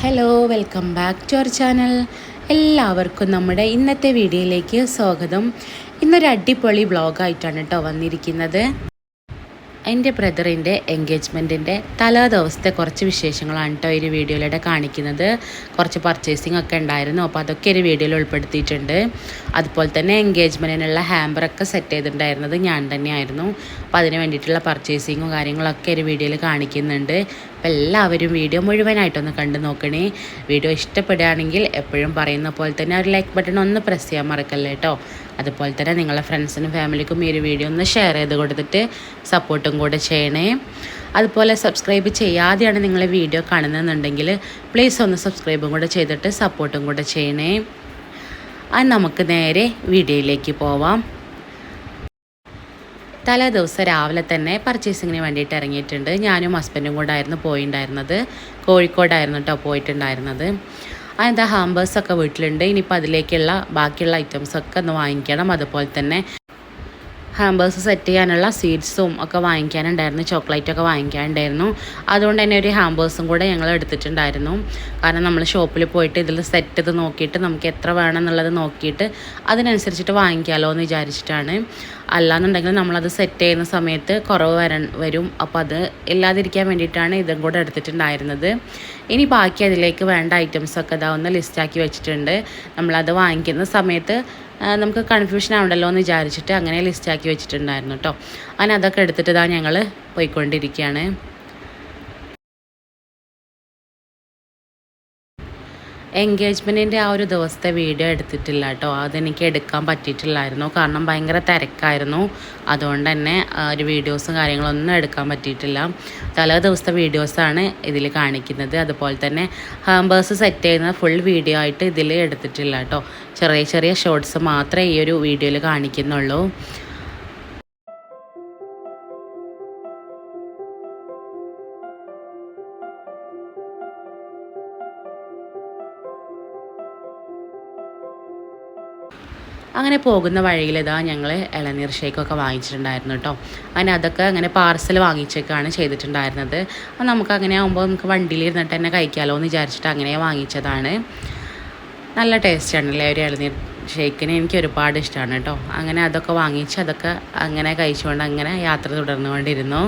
Hello, welcome back to our channel. എല്ലാവർക്കും നമ്മുടെ ഇന്നത്തെ വീഡിയോയിലേക്ക് സ്വാഗതം. ഇന്നൊരു അടിപൊളി വ്ളോഗായിട്ടാണ് കേട്ടോ വന്നിരിക്കുന്നത്. എൻ്റെ ബ്രദറിൻ്റെ എൻഗേജ്മെൻറ്റിൻ്റെ തലേ ദിവസത്തെ കുറച്ച് വിശേഷങ്ങളാണ് കേട്ടോ ഈ വീഡിയോയിലൂടെ കാണിക്കുന്നത്. കുറച്ച് പർച്ചേസിംഗ് ഒക്കെ ഉണ്ടായിരുന്നു, അപ്പോൾ അതൊക്കെ ഒരു വീഡിയോയിൽ ഉൾപ്പെടുത്തിയിട്ടുണ്ട്. അതുപോലെ തന്നെ എൻഗേജ്മെൻറ്റിനുള്ള ഹാമ്പറൊക്കെ സെറ്റ് ചെയ്തിട്ടുണ്ടായിരുന്നത് ഞാൻ തന്നെയായിരുന്നു. അപ്പോൾ അതിന് വേണ്ടിയിട്ടുള്ള പർച്ചേസിങ്ങും കാര്യങ്ങളൊക്കെ ഒരു വീഡിയോയിൽ കാണിക്കുന്നുണ്ട്. അപ്പോൾ എല്ലാവരും വീഡിയോ മുഴുവനായിട്ടൊന്ന് കണ്ടു നോക്കണേ. വീഡിയോ ഇഷ്ടപ്പെടുകയാണെങ്കിൽ എപ്പോഴും പറയുന്ന പോലെ തന്നെ ഒരു ലൈക്ക് ബട്ടൺ ഒന്ന് പ്രസ് ചെയ്യാൻ മറക്കല്ലേ കേട്ടോ. അതുപോലെ തന്നെ നിങ്ങളുടെ ഫ്രണ്ട്സിനും ഫാമിലിക്കും ഈ ഒരു വീഡിയോ ഒന്ന് ഷെയർ ചെയ്ത് കൊടുത്തിട്ട് സപ്പോർട്ടും കൂടെ ചെയ്യണേ. അതുപോലെ സബ്സ്ക്രൈബ് ചെയ്യാതെയാണ് നിങ്ങൾ വീഡിയോ കാണുന്നതെന്നുണ്ടെങ്കിൽ പ്ലീസ് ഒന്ന് സബ്സ്ക്രൈബും കൂടെ ചെയ്തിട്ട് സപ്പോർട്ടും കൂടെ ചെയ്യണേ. അത് നമുക്ക് നേരെ വീഡിയോയിലേക്ക് പോവാം. തലേ ദിവസം രാവിലെ തന്നെ പർച്ചേസിങ്ങിന് വേണ്ടിയിട്ട് ഇറങ്ങിയിട്ടുണ്ട്. ഞാനും ഹസ്ബൻഡും കൂടെ ആയിരുന്നു പോയിട്ടുണ്ടായിരുന്നത്. കോഴിക്കോടായിരുന്നു കേട്ടോ പോയിട്ടുണ്ടായിരുന്നത്. അതെന്താ ഹാമ്പേഴ്സൊക്കെ വീട്ടിലുണ്ട്. ഇനിയിപ്പോൾ അതിലേക്കുള്ള ബാക്കിയുള്ള ഐറ്റംസൊക്കെ ഒന്ന് വാങ്ങിക്കണം. അതുപോലെ തന്നെ ഹാമ്പേഴ്സ് സെറ്റ് ചെയ്യാനുള്ള സീഡ്സും ഒക്കെ വാങ്ങിക്കാനുണ്ടായിരുന്നു, ചോക്ലേറ്റൊക്കെ വാങ്ങിക്കാനുണ്ടായിരുന്നു. അതുകൊണ്ട് തന്നെ ഒരു ഹാമ്പേഴ്സും കൂടെ ഞങ്ങൾ എടുത്തിട്ടുണ്ടായിരുന്നു. കാരണം നമ്മൾ ഷോപ്പിൽ പോയിട്ട് ഇതിൽ സെറ്റ് ചെയ്ത് നോക്കിയിട്ട് നമുക്ക് എത്ര വേണം എന്നുള്ളത് നോക്കിയിട്ട് അതിനനുസരിച്ചിട്ട് വാങ്ങിക്കാമല്ലോ എന്ന് വിചാരിച്ചിട്ടാണ്. അല്ലാന്നുണ്ടെങ്കിൽ നമ്മളത് സെറ്റ് ചെയ്യുന്ന സമയത്ത് കുറവ് വരും. അപ്പോൾ അത് ഇല്ലാതിരിക്കാൻ വേണ്ടിയിട്ടാണ് ഇതും കൂടെ എടുത്തിട്ടുണ്ടായിരുന്നത്. ഇനി ബാക്കി അതിലേക്ക് വേണ്ട ഐറ്റംസൊക്കെ ഇതാ ഒന്ന് ലിസ്റ്റാക്കി വെച്ചിട്ടുണ്ട്. നമ്മളത് വാങ്ങിക്കുന്ന സമയത്ത് നമുക്ക് കൺഫ്യൂഷൻ ആവണ്ടല്ലോ എന്ന് വിചാരിച്ചിട്ട് അങ്ങനെ ലിസ്റ്റാക്കി വെച്ചിട്ടുണ്ടായിരുന്നു കേട്ടോ. അങ്ങനെ അതൊക്കെ എടുത്തിട്ട് ഇതാ ഞങ്ങൾ പോയിക്കൊണ്ടിരിക്കുകയാണ്. എൻഗേജ്മെൻറ്റിൻ്റെ ആ ഒരു ദിവസത്തെ വീഡിയോ എടുത്തിട്ടില്ല കേട്ടോ. അതെനിക്ക് എടുക്കാൻ പറ്റിയിട്ടില്ലായിരുന്നു, കാരണം ഭയങ്കര തിരക്കായിരുന്നു. അതുകൊണ്ട് തന്നെ ഒരു വീഡിയോസും കാര്യങ്ങളൊന്നും എടുക്കാൻ പറ്റിയിട്ടില്ല. തലേ ദിവസത്തെ വീഡിയോസാണ് ഇതിൽ കാണിക്കുന്നത്. അതുപോലെ തന്നെ ഹാമ്പേഴ്സ് സെറ്റ് ചെയ്യുന്ന ഫുൾ വീഡിയോ ആയിട്ട് ഇതിൽ എടുത്തിട്ടില്ല കേട്ടോ. ചെറിയ ചെറിയ ഷോർട്സ് മാത്രമേ ഈ ഒരു വീഡിയോയിൽ കാണിക്കുന്നുള്ളൂ. അങ്ങനെ പോകുന്ന വഴിയിൽ ഇതാ ഞങ്ങൾ ഇളനീർ ഷേക്കൊക്കെ വാങ്ങിച്ചിട്ടുണ്ടായിരുന്നു കേട്ടോ. അങ്ങനെ അതൊക്കെ അങ്ങനെ പാർസൽ വാങ്ങിച്ചൊക്കെയാണ് ചെയ്തിട്ടുണ്ടായിരുന്നത്. അപ്പോൾ നമുക്ക് അങ്ങനെ ആകുമ്പോൾ നമുക്ക് വണ്ടിയിൽ ഇരുന്നിട്ട് തന്നെ കഴിക്കാമല്ലോ എന്ന് വിചാരിച്ചിട്ട് അങ്ങനെ വാങ്ങിച്ചതാണ്. നല്ല ടേസ്റ്റാണല്ലേ ഒരു ഇളനീർ ഷേക്കിന്, എനിക്ക് ഒരുപാട് ഇഷ്ടമാണ് കേട്ടോ. അങ്ങനെ അതൊക്കെ വാങ്ങിച്ച് അതൊക്കെ അങ്ങനെ കഴിച്ചുകൊണ്ട് അങ്ങനെ യാത്ര തുടർന്നുകൊണ്ടിരുന്നു.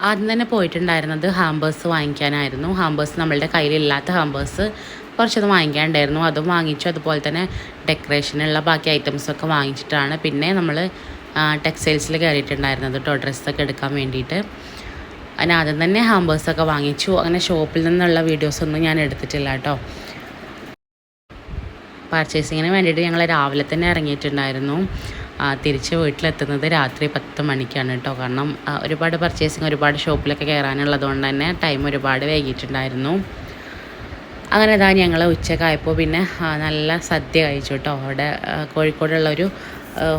ആദ്യം തന്നെ പോയിട്ടുണ്ടായിരുന്നത് ഹാമ്പേഴ്സ് വാങ്ങിക്കാനായിരുന്നു. ഹാമ്പേഴ്സ് നമ്മളുടെ കയ്യിലില്ലാത്ത ഹാമ്പേഴ്സ് കുറച്ചത് വാങ്ങിക്കാനുണ്ടായിരുന്നു, അതും വാങ്ങിച്ചു. അതുപോലെ തന്നെ ഡെക്കറേഷനുള്ള ബാക്കി ഐറ്റംസൊക്കെ വാങ്ങിച്ചിട്ടാണ് പിന്നെ നമ്മൾ ടെക്സ്റ്റൈൽസിൽ കയറിയിട്ടുണ്ടായിരുന്നത് കേട്ടോ, ഡ്രസ്സൊക്കെ എടുക്കാൻ വേണ്ടിയിട്ട്. അതിന് ആദ്യം തന്നെ ഹാമ്പേഴ്സൊക്കെ വാങ്ങിച്ചു. അങ്ങനെ ഷോപ്പിൽ നിന്നുള്ള വീഡിയോസൊന്നും ഞാൻ എടുത്തിട്ടില്ല കേട്ടോ. പർച്ചേസിങ്ങിന് വേണ്ടിയിട്ട് ഞങ്ങൾ രാവിലെ തന്നെ ഇറങ്ങിയിട്ടുണ്ടായിരുന്നു. തിരിച്ച് വീട്ടിലെത്തുന്നത് രാത്രി 10 മണിക്കാണ് കേട്ടോ. കാരണം ഒരുപാട് പർച്ചേസിങ് ഒരുപാട് ഷോപ്പിലൊക്കെ കയറാനുള്ളത് കൊണ്ട് തന്നെ ടൈം ഒരുപാട് വൈകിട്ടുണ്ടായിരുന്നു. അങ്ങനെ ഇതാ ഞങ്ങൾ ഉച്ചക്കായപ്പോൾ പിന്നെ നല്ല സദ്യ കഴിച്ചു കേട്ടോ. അവിടെ കോഴിക്കോടുള്ളൊരു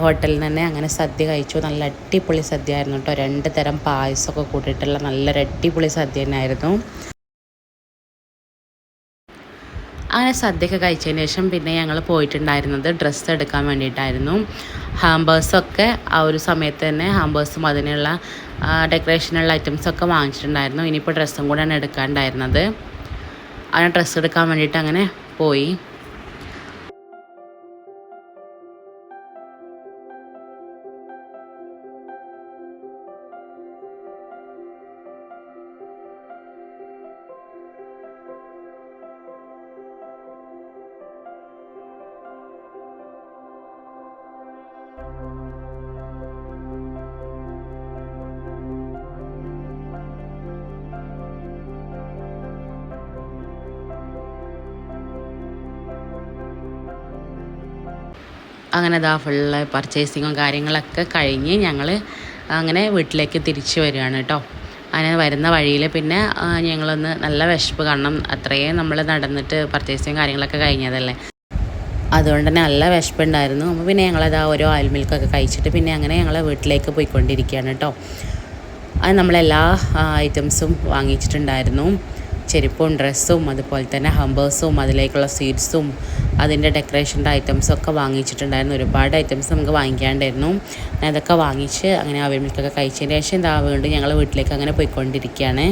ഹോട്ടലിൽ തന്നെ അങ്ങനെ സദ്യ കഴിച്ചു. നല്ല അടിപൊളി സദ്യ ആയിരുന്നു കേട്ടോ. 2 തരം പായസമൊക്കെ കൂട്ടിയിട്ടുള്ള നല്ലൊരു അടിപൊളി സദ്യ തന്നെയായിരുന്നു. അങ്ങനെ സദ്യയൊക്കെ കഴിച്ചതിന് ശേഷം പിന്നെ ഞങ്ങൾ പോയിട്ടുണ്ടായിരുന്നത് ഡ്രസ്സ് എടുക്കാൻ വേണ്ടിയിട്ടായിരുന്നു. ഹാമ്പേഴ്സൊക്കെ ആ ഒരു സമയത്ത് തന്നെ ഹാമ്പേഴ്സും അതിനുള്ള ഡെക്കറേഷനുള്ള ഐറ്റംസൊക്കെ വാങ്ങിച്ചിട്ടുണ്ടായിരുന്നു. ഇനിയിപ്പോൾ ഡ്രസ്സും കൂടെയാണ് എടുക്കാനുണ്ടായിരുന്നത്. അങ്ങനെ ഡ്രസ്സ് എടുക്കാൻ വേണ്ടിയിട്ട് അങ്ങനെ പോയി. അങ്ങനെ ഫുള്ള് പർച്ചേസിങ്ങും കാര്യങ്ങളൊക്കെ കഴിഞ്ഞ് ഞങ്ങൾ അങ്ങനെ വീട്ടിലേക്ക് തിരിച്ചു വരികയാണ് കേട്ടോ. അങ്ങനെ വരുന്ന വഴിയിൽ പിന്നെ ഞങ്ങളൊന്ന് നല്ല വിശപ്പ്, കാരണം അത്രയും നമ്മൾ നടന്നിട്ട് പർച്ചേസിങ് കാര്യങ്ങളൊക്കെ കഴിഞ്ഞതല്ലേ, അതുകൊണ്ട് തന്നെ നല്ല വിശപ്പുണ്ടായിരുന്നു. അപ്പോൾ പിന്നെ ഞങ്ങളത് ഓരോ ആയിൽ മിൽക്കൊക്കെ കഴിച്ചിട്ട് പിന്നെ അങ്ങനെ ഞങ്ങൾ വീട്ടിലേക്ക് പോയിക്കൊണ്ടിരിക്കുകയാണ് കേട്ടോ. അത് നമ്മളെല്ലാ ഐറ്റംസും വാങ്ങിച്ചിട്ടുണ്ടായിരുന്നു. ചെരുപ്പും ഡ്രസ്സും അതുപോലെ തന്നെ ഹമ്പേഴ്സും അതിലേക്കുള്ള സീഡ്സും അതിൻ്റെ ഡെക്കറേഷൻ്റെ ഐറ്റംസൊക്കെ വാങ്ങിച്ചിട്ടുണ്ടായിരുന്നു. ഒരുപാട് ഐറ്റംസ് നമുക്ക് വാങ്ങിക്കാണ്ടായിരുന്നു. അതൊക്കെ വാങ്ങിച്ച് അങ്ങനെ ആവിൽ മിൽക്കൊക്കെ കഴിച്ചതിന് ശേഷം വീണ്ടും ഞങ്ങൾ വീട്ടിലേക്ക് അങ്ങനെ പോയിക്കൊണ്ടിരിക്കുകയാണ്.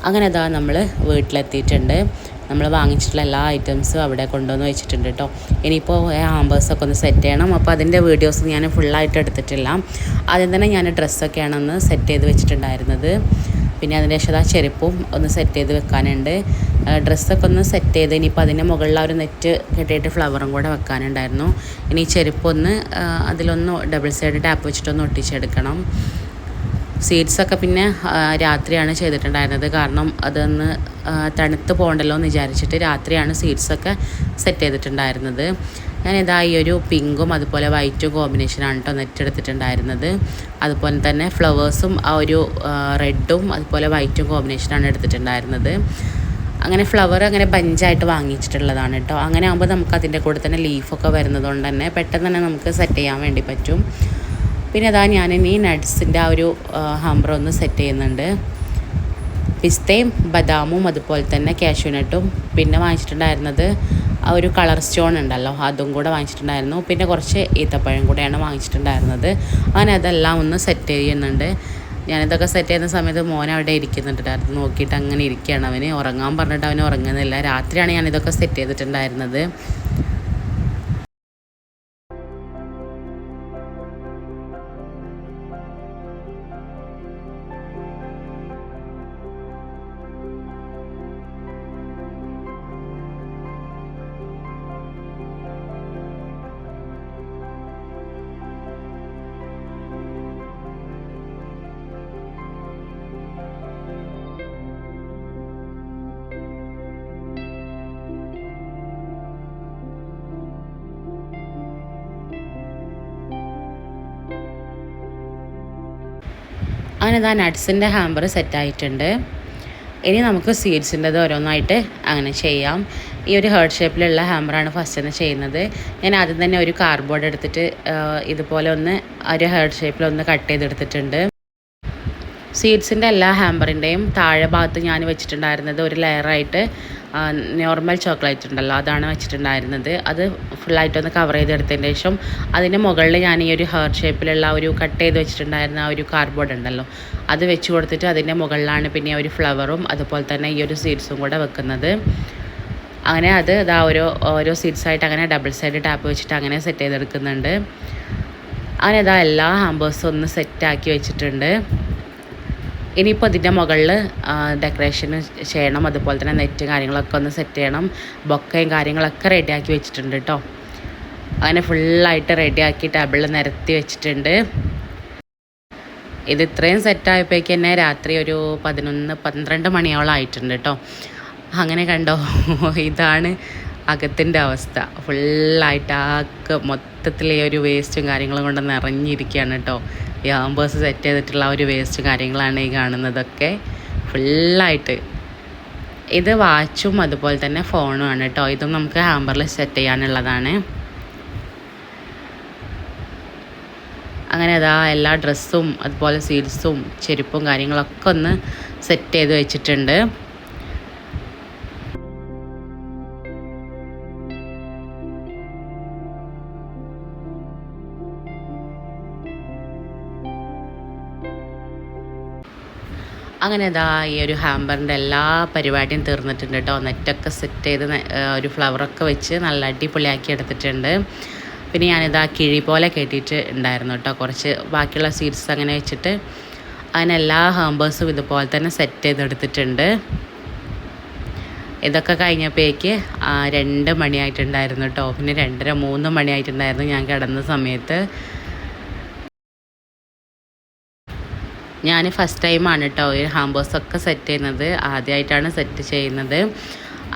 അങ്ങനെ നമ്മൾ വീട്ടിലെത്തിയിട്ടുണ്ട്. നമ്മൾ വാങ്ങിച്ചിട്ടുള്ള എല്ലാ ഐറ്റംസും അവിടെ കൊണ്ടുവന്ന് വെച്ചിട്ടുണ്ട് കേട്ടോ. ഇനിയിപ്പോൾ ഹാമ്പേഴ്സൊക്കെ ഒന്ന് സെറ്റ് ചെയ്യണം. അപ്പോൾ അതിൻ്റെ വീഡിയോസ് ഞാൻ ഫുള്ളായിട്ട് എടുത്തിട്ടില്ല. ആദ്യം തന്നെ ഞാൻ ഡ്രസ്സൊക്കെയാണ് ഒന്ന് സെറ്റ് ചെയ്ത് വെച്ചിട്ടുണ്ടായിരുന്നത്. പിന്നെ അതിൻ്റെ ശേഷം ചെരുപ്പും ഒന്ന് സെറ്റ് ചെയ്ത് വെക്കാനുണ്ട്. ഡ്രസ്സൊക്കെ ഒന്ന് സെറ്റ് ചെയ്ത് ഇനിയിപ്പോൾ അതിൻ്റെ മുകളിൽ ഒരു നെറ്റ് കെട്ടിയിട്ട് ഫ്ലവറും കൂടെ വെക്കാനുണ്ടായിരുന്നു. ഇനി ചെരുപ്പൊന്ന് അതിലൊന്ന് ഡബിൾ സൈഡ് ടാപ്പ് വെച്ചിട്ടൊന്ന് ഒട്ടിച്ചെടുക്കണം. സീഡ്സൊക്കെ പിന്നെ രാത്രിയാണ് ചെയ്തിട്ടുണ്ടായിരുന്നത്, കാരണം അതൊന്ന് തണുത്ത് പോകണ്ടല്ലോ എന്ന് വിചാരിച്ചിട്ട് രാത്രിയാണ് സീഡ്സൊക്കെ സെറ്റ് ചെയ്തിട്ടുണ്ടായിരുന്നത്. ഞാനിതാ ഈ ഒരു പിങ്കും അതുപോലെ വൈറ്റും കോമ്പിനേഷനാണ് കേട്ടോ നെറ്റ് എടുത്തിട്ടുണ്ടായിരുന്നത്. അതുപോലെ തന്നെ ഫ്ലവേഴ്സും ആ ഒരു റെഡും അതുപോലെ വൈറ്റും കോമ്പിനേഷനാണ് എടുത്തിട്ടുണ്ടായിരുന്നത്. അങ്ങനെ ഫ്ലവർ അങ്ങനെ ബഞ്ചായിട്ട് വാങ്ങിച്ചിട്ടുള്ളതാണ് കേട്ടോ. അങ്ങനെ ആകുമ്പോൾ നമുക്ക് അതിൻ്റെ കൂടെ തന്നെ ലീഫൊക്കെ വരുന്നത് കൊണ്ട് തന്നെ പെട്ടെന്ന് തന്നെ നമുക്ക് സെറ്റ് ചെയ്യാൻ വേണ്ടി പറ്റും. പിന്നെ ഞാനിനി നട്ട്സിൻ്റെ ആ ഒരു ഹാമ്പർ ഒന്ന് സെറ്റ് ചെയ്യുന്നുണ്ട്. പിസ്തയും ബദാമും അതുപോലെ തന്നെ കാഷ്യൂനട്ടും പിന്നെ വാങ്ങിച്ചിട്ടുണ്ടായിരുന്നത് ആ ഒരു കളർ സ്റ്റോൺ ഉണ്ടല്ലോ, അതും കൂടെ വാങ്ങിച്ചിട്ടുണ്ടായിരുന്നു. പിന്നെ കുറച്ച് ഈത്തപ്പഴം കൂടെയാണ് വാങ്ങിച്ചിട്ടുണ്ടായിരുന്നത്. അങ്ങനെ അതെല്ലാം ഒന്ന് സെറ്റ് ചെയ്യുന്നുണ്ട്. ഞാനിതൊക്കെ സെറ്റ് ചെയ്യുന്ന സമയത്ത് മോൻ അവിടെ ഇരിക്കുന്നുണ്ടായിരുന്നു, നോക്കിയിട്ട് അങ്ങനെ ഇരിക്കുകയാണ്. അവന് ഉറങ്ങാൻ പറഞ്ഞിട്ട് അവന് ഉറങ്ങുന്നില്ല. രാത്രിയാണ് ഞാനിതൊക്കെ സെറ്റ് ചെയ്തിട്ടുണ്ടായിരുന്നത്. അങ്ങനെ നട്ട്സിൻ്റെ ഹാമ്പർ സെറ്റായിട്ടുണ്ട്. ഇനി നമുക്ക് സീഡ്സിൻ്റെത് ഓരോന്നായിട്ട് അങ്ങനെ ചെയ്യാം. ഈ ഒരു ഹേർട്ട് ഷേപ്പിലുള്ള ഹാമ്പറാണ് ഫസ്റ്റ് തന്നെ ചെയ്യുന്നത്. ഞാൻ ആദ്യം തന്നെ ഒരു കാർഡ്ബോർഡ് എടുത്തിട്ട് ഇതുപോലെ ഒന്ന് ഒരു ഹേർട്ട് ഷേപ്പിലൊന്ന് കട്ട് ചെയ്തെടുത്തിട്ടുണ്ട്. സീഡ്സിൻ്റെ എല്ലാ ഹാമ്പറിൻ്റെയും താഴെ ഭാഗത്ത് ഞാൻ വെച്ചിട്ടുണ്ടായിരുന്നത് ഒരു ലെയറായിട്ട് നോർമൽ ചോക്ലേറ്റ് ഉണ്ടല്ലോ, അതാണ് വെച്ചിട്ടുണ്ടായിരുന്നത്. അത് ഫുള്ളായിട്ടൊന്ന് കവർ ചെയ്തെടുത്തതിന് ശേഷം അതിൻ്റെ മുകളിൽ ഞാൻ ഈ ഒരു ഹേർട്ട് ഷേപ്പിലുള്ള ഒരു കട്ട് ചെയ്ത് വെച്ചിട്ടുണ്ടായിരുന്ന ആ ഒരു കാർഡ്ബോർഡ് ഉണ്ടല്ലോ, അത് വെച്ച് കൊടുത്തിട്ട് അതിൻ്റെ മുകളിലാണ് പിന്നെ ഒരു ഫ്ലവറും അതുപോലെ തന്നെ ഈ ഒരു സീഡ്സും കൂടെ വെക്കുന്നത്. അങ്ങനെ അത് ഓരോ സീഡ്സായിട്ട് അങ്ങനെ ഡബിൾ സൈഡ് ടാപ്പ് വെച്ചിട്ട് അങ്ങനെ സെറ്റ് ചെയ്തെടുക്കുന്നുണ്ട്. അങ്ങനെ എല്ലാ ഹാമ്പേഴ്സും ഒന്ന് സെറ്റാക്കി വെച്ചിട്ടുണ്ട്. ഇനിയിപ്പോൾ ഇതിൻ്റെ മുകളിൽ ഡെക്കറേഷൻ ചെയ്യണം, അതുപോലെ തന്നെ നെറ്റ് കാര്യങ്ങളൊക്കെ ഒന്ന് സെറ്റ് ചെയ്യണം. ബൊക്കയും കാര്യങ്ങളൊക്കെ റെഡിയാക്കി വെച്ചിട്ടുണ്ട് കേട്ടോ. അങ്ങനെ ഫുള്ളായിട്ട് റെഡിയാക്കി ടേബിളിൽ നിരത്തി വെച്ചിട്ടുണ്ട്. ഇത് ഇത്രയും സെറ്റായപ്പോഴേക്ക് തന്നെ രാത്രി ഒരു 11-12 മണിയോളം ആയിട്ടുണ്ട് കേട്ടോ. അങ്ങനെ കണ്ടോ, ഇതാണ് അകത്തിൻ്റെ അവസ്ഥ. ഫുള്ളായിട്ട് മൊത്തത്തിൽ ഈ ഒരു വേസ്റ്റും കാര്യങ്ങളും കൊണ്ട് നിറഞ്ഞിരിക്കുകയാണ് കേട്ടോ. ഈ ഹാമ്പേഴ്സ് സെറ്റ് ചെയ്തിട്ടുള്ള ഒരു വേസ്റ്റ് കാര്യങ്ങളാണ് ഈ കാണുന്നതൊക്കെ ഫുള്ളായിട്ട്. ഇത് വാച്ചും അതുപോലെ തന്നെ ഫോണും ആണ് കേട്ടോ. ഇതും നമുക്ക് ഹാമ്പറിൽ സെറ്റ് ചെയ്യാനുള്ളതാണ്. അങ്ങനെ എല്ലാ ഡ്രസ്സും അതുപോലെ സീഡ്സും ചെരുപ്പും കാര്യങ്ങളൊക്കെ ഒന്ന് സെറ്റ് ചെയ്ത് വെച്ചിട്ടുണ്ട്. അങ്ങനെ ഇതാ ഈ ഒരു ഹാമ്പറിൻ്റെ എല്ലാ പരിപാടിയും തീർന്നിട്ടുണ്ട് കേട്ടോ. നെറ്റൊക്കെ സെറ്റ് ചെയ്ത് ഒരു ഫ്ലവറൊക്കെ വെച്ച് നല്ല അടിപൊളിയാക്കി എടുത്തിട്ടുണ്ട്. പിന്നെ ഞാനിതാ കിഴി പോലെ കെട്ടിയിട്ട് ഉണ്ടായിരുന്നു കേട്ടോ. കുറച്ച് ബാക്കിയുള്ള സ്വീറ്റ്സ് അങ്ങനെ വെച്ചിട്ട് അങ്ങനെ എല്ലാ ഹാമ്പേഴ്സും ഇതുപോലെ തന്നെ സെറ്റ് ചെയ്തെടുത്തിട്ടുണ്ട്. ഇതൊക്കെ കഴിഞ്ഞപ്പോഴേക്ക് 2 മണിയായിട്ടുണ്ടായിരുന്നു കേട്ടോ. പിന്നെ 2:30 3 മണിയായിട്ടുണ്ടായിരുന്നു ഞാൻ കിടന്ന സമയത്ത്. ഞാൻ ഫസ്റ്റ് ടൈമാണ് കേട്ടോ ഈ ഹാമ്പേഴ്സൊക്കെ സെറ്റ് ചെയ്യുന്നത്. ആദ്യമായിട്ടാണ് സെറ്റ് ചെയ്യുന്നത്.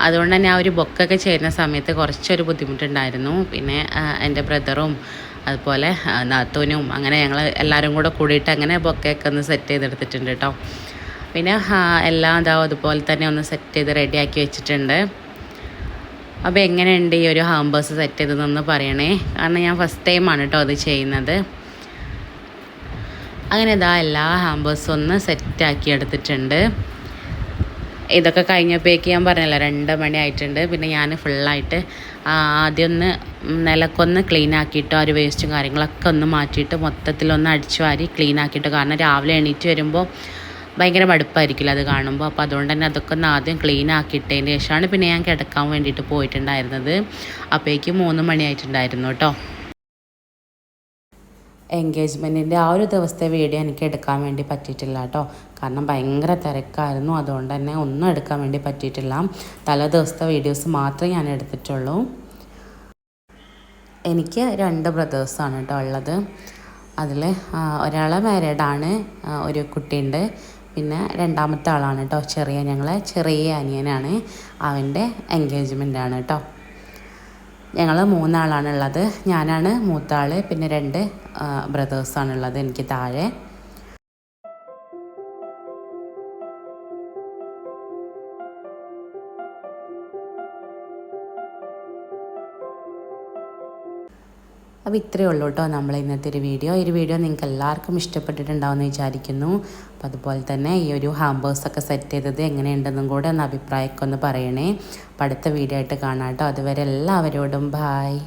അതുകൊണ്ട് തന്നെ ആ ഒരു ബൊക്കൊക്കെ ചെയ്യുന്ന സമയത്ത് കുറച്ചൊരു ബുദ്ധിമുട്ടുണ്ടായിരുന്നു. പിന്നെ എൻ്റെ ബ്രദറും അതുപോലെ നാത്തൂനും അങ്ങനെ ഞങ്ങൾ എല്ലാവരും കൂടെ കൂടിയിട്ട് അങ്ങനെ ബൊക്കയൊക്കെ ഒന്ന് സെറ്റ് ചെയ്തെടുത്തിട്ടുണ്ട് കേട്ടോ. പിന്നെ എല്ലാം ഇതാവും അതുപോലെ തന്നെ ഒന്ന് സെറ്റ് ചെയ്ത് റെഡിയാക്കി വെച്ചിട്ടുണ്ട്. അപ്പോൾ എങ്ങനെയുണ്ട് ഈ ഒരു ഹാമ്പേഴ്സ് സെറ്റ് ചെയ്തതെന്ന് പറയണേ. കാരണം ഞാൻ ഫസ്റ്റ് ടൈമാണ് കേട്ടോ അത് ചെയ്യുന്നത്. അങ്ങനെ ഇതാ എല്ലാ ഹാമ്പേഴ്സും ഒന്ന് സെറ്റാക്കി എടുത്തിട്ടുണ്ട്. ഇതൊക്കെ കഴിഞ്ഞപ്പോഴേക്ക് ഞാൻ പറഞ്ഞല്ലോ 2 മണി ആയിട്ടുണ്ട്. പിന്നെ ഞാൻ ഫുള്ളായിട്ട് ആദ്യം ഒന്ന് നിലക്കൊന്ന് ക്ലീൻ ആക്കിയിട്ട് ആ ഒരു വേസ്റ്റും കാര്യങ്ങളൊക്കെ ഒന്ന് മാറ്റിയിട്ട് മൊത്തത്തിലൊന്ന് അടിച്ചു വാരി ക്ലീൻ ആക്കിയിട്ട്, കാരണം രാവിലെ എണീറ്റ് വരുമ്പോൾ ഭയങ്കര മടുപ്പായിരിക്കില്ല അത് കാണുമ്പോൾ. അപ്പോൾ അതുകൊണ്ട് തന്നെ അതൊക്കെ ഒന്ന് ആദ്യം ക്ലീൻ ആക്കിയിട്ടതിന് ശേഷമാണ് പിന്നെ ഞാൻ കിടക്കാൻ വേണ്ടിയിട്ട് പോയിട്ടുണ്ടായിരുന്നത്. അപ്പോഴേക്കും 3 മണി ആയിട്ടുണ്ടായിരുന്നു കേട്ടോ. എൻഗേജ്മെൻറ്റിൻ്റെ ആ ഒരു ദിവസത്തെ വീഡിയോ എനിക്ക് എടുക്കാൻ വേണ്ടി പറ്റിയിട്ടില്ല കേട്ടോ. കാരണം ഭയങ്കര തിരക്കായിരുന്നു. അതുകൊണ്ട് തന്നെ ഒന്നും എടുക്കാൻ വേണ്ടി പറ്റിയിട്ടില്ല. തലേ ദിവസത്തെ വീഡിയോസ് മാത്രമേ ഞാൻ എടുത്തിട്ടുള്ളൂ. എനിക്ക് 2 ബ്രദേഴ്സാണ് കേട്ടോ ഉള്ളത്. അതിൽ ഒരാൾ മാരീഡാണ്, ഒരു കുട്ടിയുണ്ട്. പിന്നെ രണ്ടാമത്തെ ആളാണ് കേട്ടോ ഞങ്ങളെ ചെറിയ അനിയനാണ്. അവൻ്റെ എൻഗേജ്മെൻറ്റാണ് കേട്ടോ. ഞങ്ങൾ 3 ആളാണുള്ളത്. ഞാനാണ് മൂത്ത ആൾ. പിന്നെ 2 ബ്രദേഴ്സാണുള്ളത് എനിക്ക് താഴെ. അപ്പോൾ ഇത്രയേ ഉള്ളൂ കേട്ടോ നമ്മൾ ഇന്നത്തെ ഒരു വീഡിയോ. ഈ വീഡിയോ നിങ്ങൾക്ക് എല്ലാവർക്കും ഇഷ്ടപ്പെട്ടിട്ടുണ്ടാവുമെന്ന് വിചാരിക്കുന്നു. അപ്പോൾ അതുപോലെ തന്നെ ഈ ഒരു ഹാമ്പേഴ്സൊക്കെ സെറ്റ് ചെയ്തത് എങ്ങനെയുണ്ടെന്നും കൂടെ ഒന്ന് അഭിപ്രായമൊക്കെ ഒന്ന് പറയണേ. അപ്പോൾ അടുത്ത വീഡിയോ ആയിട്ട് കാണാം കേട്ടോ. അതുവരെ എല്ലാവരോടും ബായ്.